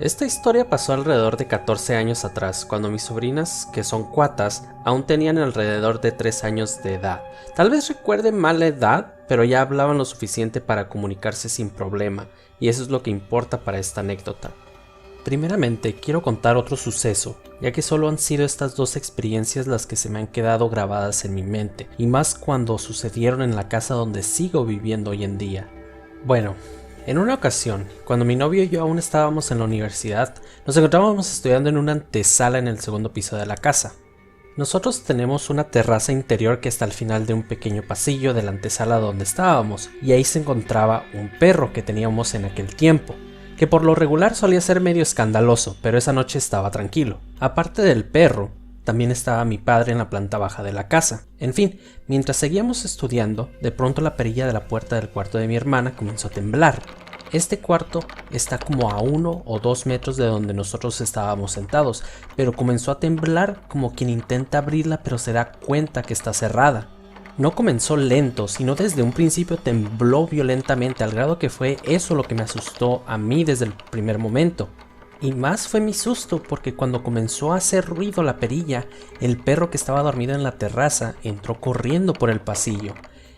Esta historia pasó alrededor de 14 años atrás, cuando mis sobrinas, que son cuatas, aún tenían alrededor de 3 años de edad. Tal vez recuerden mal la edad, pero ya hablaban lo suficiente para comunicarse sin problema, y eso es lo que importa para esta anécdota. Primeramente, quiero contar otro suceso, ya que solo han sido estas dos experiencias las que se me han quedado grabadas en mi mente, y más cuando sucedieron en la casa donde sigo viviendo hoy en día. Bueno, en una ocasión, cuando mi novio y yo aún estábamos en la universidad, nos encontrábamos estudiando en una antesala en el segundo piso de la casa. Nosotros tenemos una terraza interior que está al final de un pequeño pasillo de la antesala donde estábamos, y ahí se encontraba un perro que teníamos en aquel tiempo, que por lo regular solía ser medio escandaloso, pero esa noche estaba tranquilo. Aparte del perro, también estaba mi padre en la planta baja de la casa. En fin, mientras seguíamos estudiando, de pronto la perilla de la puerta del cuarto de mi hermana comenzó a temblar. Este cuarto está como a 1 o 2 metros de donde nosotros estábamos sentados, pero comenzó a temblar como quien intenta abrirla pero se da cuenta que está cerrada. No comenzó lento, sino desde un principio tembló violentamente, al grado que fue eso lo que me asustó a mí desde el primer momento. Y más fue mi susto porque cuando comenzó a hacer ruido la perilla, el perro que estaba dormido en la terraza entró corriendo por el pasillo.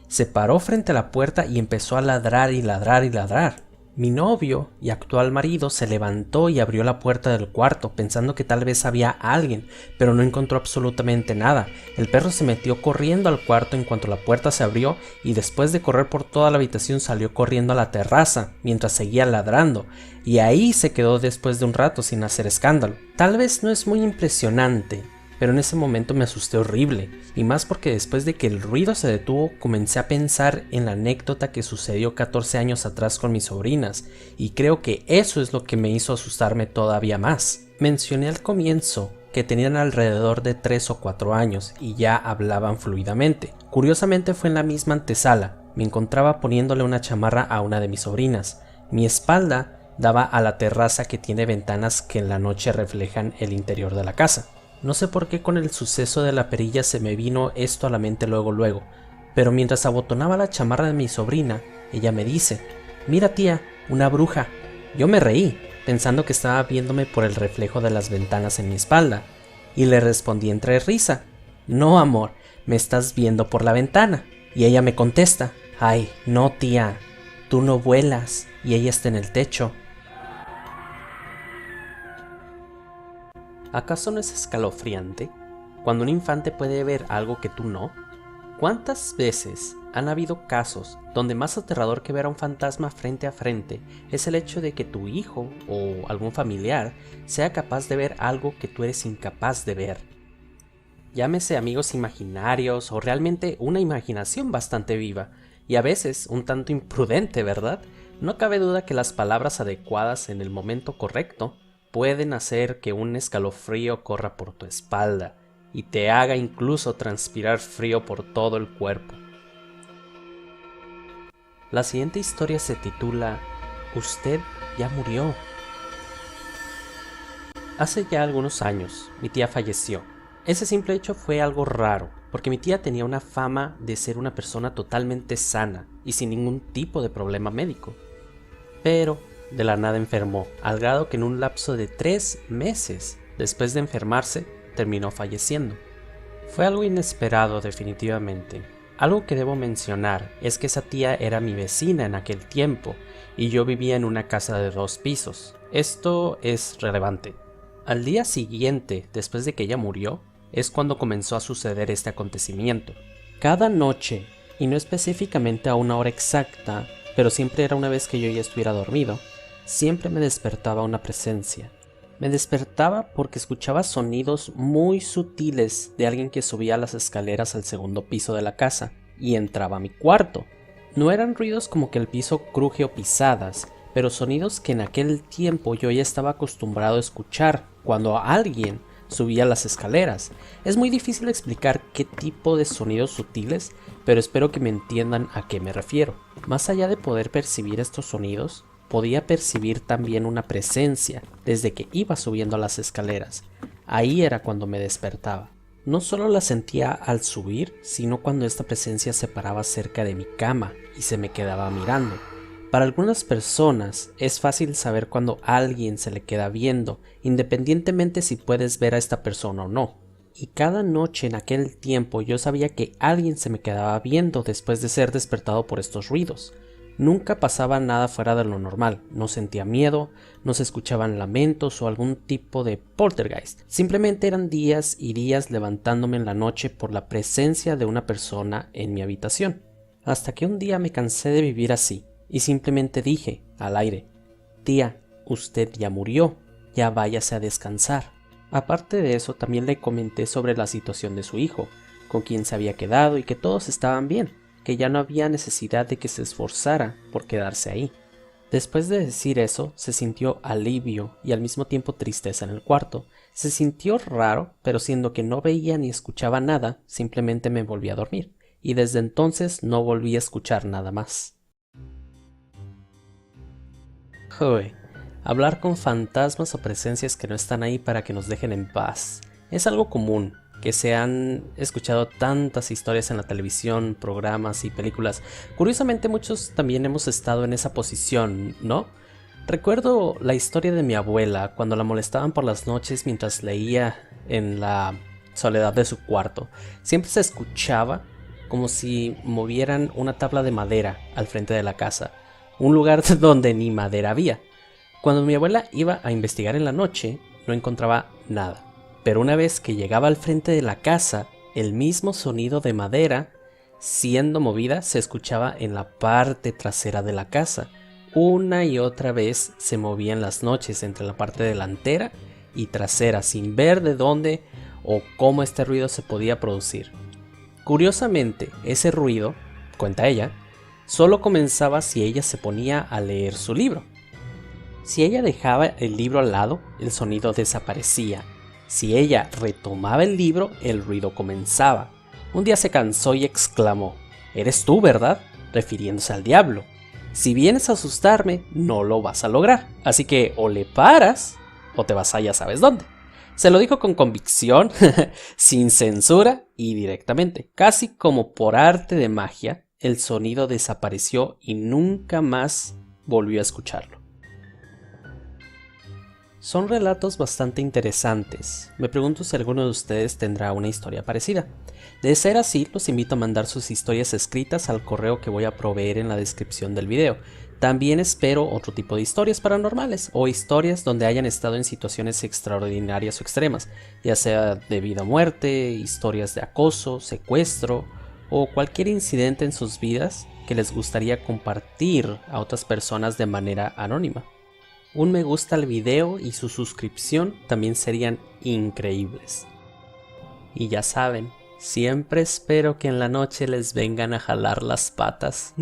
Se paró frente a la puerta y empezó a ladrar y ladrar y ladrar. Mi novio y actual marido se levantó y abrió la puerta del cuarto pensando que tal vez había alguien, pero no encontró absolutamente nada. El perro se metió corriendo al cuarto en cuanto la puerta se abrió y después de correr por toda la habitación salió corriendo a la terraza mientras seguía ladrando, y ahí se quedó después de un rato sin hacer escándalo. Tal vez no es muy impresionante, pero en ese momento me asusté horrible, y más porque después de que el ruido se detuvo comencé a pensar en la anécdota que sucedió 14 años atrás con mis sobrinas, y creo que eso es lo que me hizo asustarme todavía más. Mencioné al comienzo que tenían alrededor de 3 o 4 años y ya hablaban fluidamente. Curiosamente fue en la misma antesala, me encontraba poniéndole una chamarra a una de mis sobrinas. Mi espalda daba a la terraza que tiene ventanas que en la noche reflejan el interior de la casa. No sé por qué con el suceso de la perilla se me vino esto a la mente luego, pero mientras abotonaba la chamarra de mi sobrina, ella me dice: «Mira tía, una bruja». Yo me reí, pensando que estaba viéndome por el reflejo de las ventanas en mi espalda, y le respondí entre risa: «No amor, me estás viendo por la ventana». Y ella me contesta: «Ay, no tía, tú no vuelas y ella está en el techo». ¿Acaso no es escalofriante cuando un infante puede ver algo que tú no? ¿Cuántas veces han habido casos donde más aterrador que ver a un fantasma frente a frente es el hecho de que tu hijo o algún familiar sea capaz de ver algo que tú eres incapaz de ver? Llámese amigos imaginarios o realmente una imaginación bastante viva y a veces un tanto imprudente, ¿verdad? No cabe duda que las palabras adecuadas en el momento correcto pueden hacer que un escalofrío corra por tu espalda y te haga incluso transpirar frío por todo el cuerpo. La siguiente historia se titula «Usted ya murió». Hace ya algunos años, mi tía falleció. Ese simple hecho fue algo raro, porque mi tía tenía una fama de ser una persona totalmente sana y sin ningún tipo de problema médico. Pero de la nada enfermó, al grado que en un lapso de 3 meses después de enfermarse, terminó falleciendo. Fue algo inesperado definitivamente. Algo que debo mencionar es que esa tía era mi vecina en aquel tiempo y yo vivía en una casa de 2 pisos. Esto es relevante. Al día siguiente, después de que ella murió, es cuando comenzó a suceder este acontecimiento. Cada noche, y no específicamente a una hora exacta, pero siempre era una vez que yo ya estuviera dormido, siempre me despertaba una presencia. Me despertaba porque escuchaba sonidos muy sutiles de alguien que subía las escaleras al segundo piso de la casa y entraba a mi cuarto. No eran ruidos como que el piso cruje o pisadas, pero sonidos que en aquel tiempo yo ya estaba acostumbrado a escuchar cuando alguien subía las escaleras. Es muy difícil explicar qué tipo de sonidos sutiles, pero espero que me entiendan a qué me refiero. Más allá de poder percibir estos sonidos, podía percibir también una presencia desde que iba subiendo las escaleras. Ahí era cuando me despertaba. No solo la sentía al subir, sino cuando esta presencia se paraba cerca de mi cama y se me quedaba mirando. Para algunas personas es fácil saber cuando alguien se le queda viendo, independientemente si puedes ver a esta persona o no. Y cada noche en aquel tiempo yo sabía que alguien se me quedaba viendo después de ser despertado por estos ruidos. Nunca pasaba nada fuera de lo normal, no sentía miedo, no se escuchaban lamentos o algún tipo de poltergeist. Simplemente eran días y días levantándome en la noche por la presencia de una persona en mi habitación. Hasta que un día me cansé de vivir así y simplemente dije al aire: tía, usted ya murió, ya váyase a descansar. Aparte de eso, también le comenté sobre la situación de su hijo, con quien se había quedado y que todos estaban bien, que ya no había necesidad de que se esforzara por quedarse ahí. Después de decir eso, se sintió alivio y al mismo tiempo tristeza en el cuarto. Se sintió raro, pero siendo que no veía ni escuchaba nada, simplemente me volví a dormir, y desde entonces no volví a escuchar nada más. Joder, hablar con fantasmas o presencias que no están ahí para que nos dejen en paz es algo común, que se han escuchado tantas historias en la televisión, programas y películas. Curiosamente muchos también hemos estado en esa posición, ¿no? Recuerdo la historia de mi abuela cuando la molestaban por las noches mientras leía en la soledad de su cuarto. Siempre se escuchaba como si movieran una tabla de madera al frente de la casa, un lugar donde ni madera había. Cuando mi abuela iba a investigar en la noche, no encontraba nada. Pero una vez que llegaba al frente de la casa, el mismo sonido de madera siendo movida se escuchaba en la parte trasera de la casa. Una y otra vez se movía en las noches entre la parte delantera y trasera, sin ver de dónde o cómo este ruido se podía producir. Curiosamente, ese ruido, cuenta ella, solo comenzaba si ella se ponía a leer su libro. Si ella dejaba el libro al lado, el sonido desaparecía. Si ella retomaba el libro, el ruido comenzaba. Un día se cansó y exclamó: «¿Eres tú, verdad?», refiriéndose al diablo. «Si vienes a asustarme, no lo vas a lograr, así que o le paras o te vas a ya sabes dónde». Se lo dijo con convicción, sin censura y directamente. Casi como por arte de magia, el sonido desapareció y nunca más volvió a escucharlo. Son relatos bastante interesantes. Me pregunto si alguno de ustedes tendrá una historia parecida. De ser así, los invito a mandar sus historias escritas al correo que voy a proveer en la descripción del video. También espero otro tipo de historias paranormales o historias donde hayan estado en situaciones extraordinarias o extremas, ya sea de vida o muerte, historias de acoso, secuestro o cualquier incidente en sus vidas que les gustaría compartir a otras personas de manera anónima. Un me gusta al video y su suscripción también serían increíbles. Y ya saben, siempre espero que en la noche les vengan a jalar las patas.